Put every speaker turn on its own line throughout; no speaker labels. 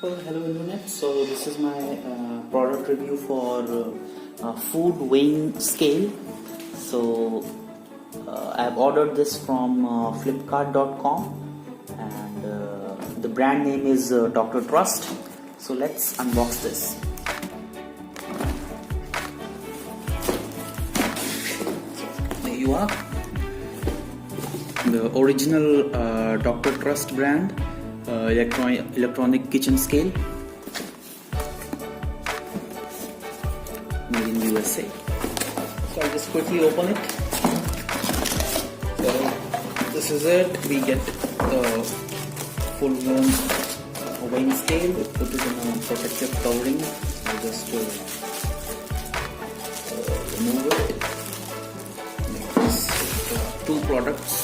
Well, hello internet. So this is my product review for food weighing scale. So I've ordered this from flipkart.com and the brand name is Dr. Trust. So let's unbox this. So there you are. The original Dr. Trust brand. Electronic kitchen scale made in USA. So I'll just quickly open it. So this is it. We get the full-blown weighing scale. We put it in a protective covering. I'll just remove it. Make this two products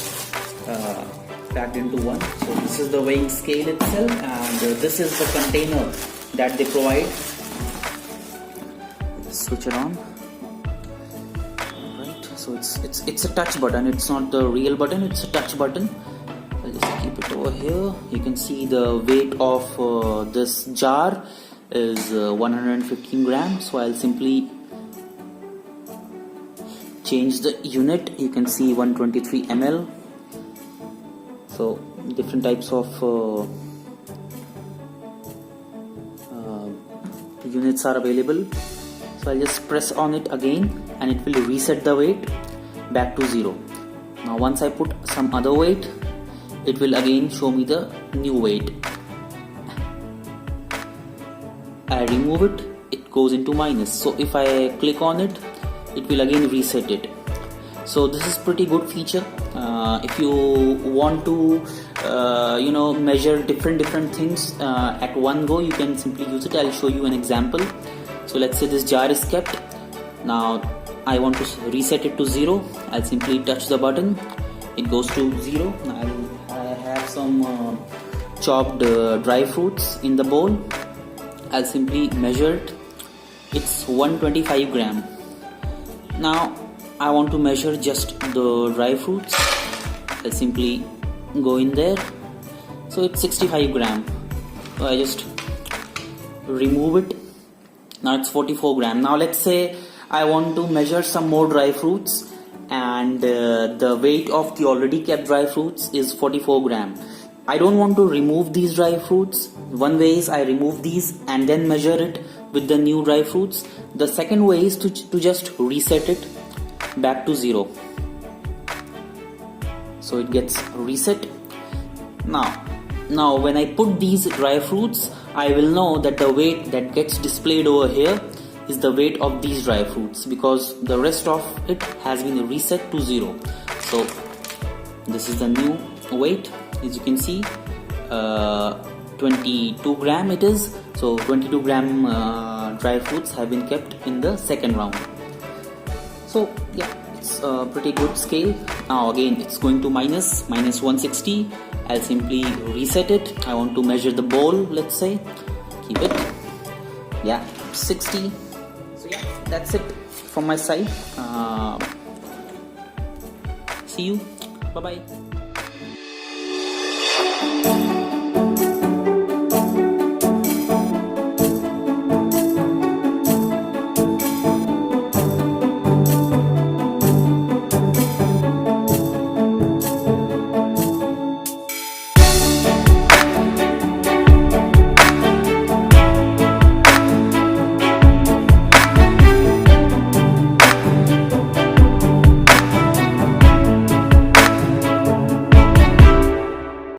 packed into one. So this is the weighing scale itself, and this is the container that they provide. Switch it on. Right. So it's a touch button. It's not the real button. It's a touch button. I'll just keep it over here. You can see the weight of this jar is 115 grams. So I'll simply change the unit. You can see 123 ml. So different types of units are available. So I'll just press on it again and it will reset the weight back to 0. Now once I put some other weight, it will again show me the new weight. I remove it, it goes into minus. So if I click on it, it will again reset it. So this is pretty good feature. If you want to measure different things at one go, you can simply use it. I'll show you an example. So let's say this jar is kept. Now I want to reset it to 0. I'll simply touch the button. It goes to 0. I have some chopped dry fruits in the bowl. I'll simply measure it. It's 125 gram. Now I want to measure just the dry fruits. I'll simply go in there. So it's 65 gram. So I just remove it. Now it's 44 gram. Now let's say I want to measure some more dry fruits and the weight of the already kept dry fruits is 44 gram. I don't want to remove these dry fruits. One way is I remove these and then measure it with the new dry fruits. The second way is to just reset it back to 0. So it gets reset. Now when I put these dry fruits, I will know that the weight that gets displayed over here is the weight of these dry fruits, because the rest of it has been reset to 0. So this is the new weight. As you can see, 22 gram it is. So 22 gram dry fruits have been kept in the second round. So yeah, it's a pretty good scale. Now again it's going to minus 160. I'll simply reset it. I want to measure the bowl, let's say. Keep it. Yeah, 60. So yeah, that's it from my side. See you. Bye bye.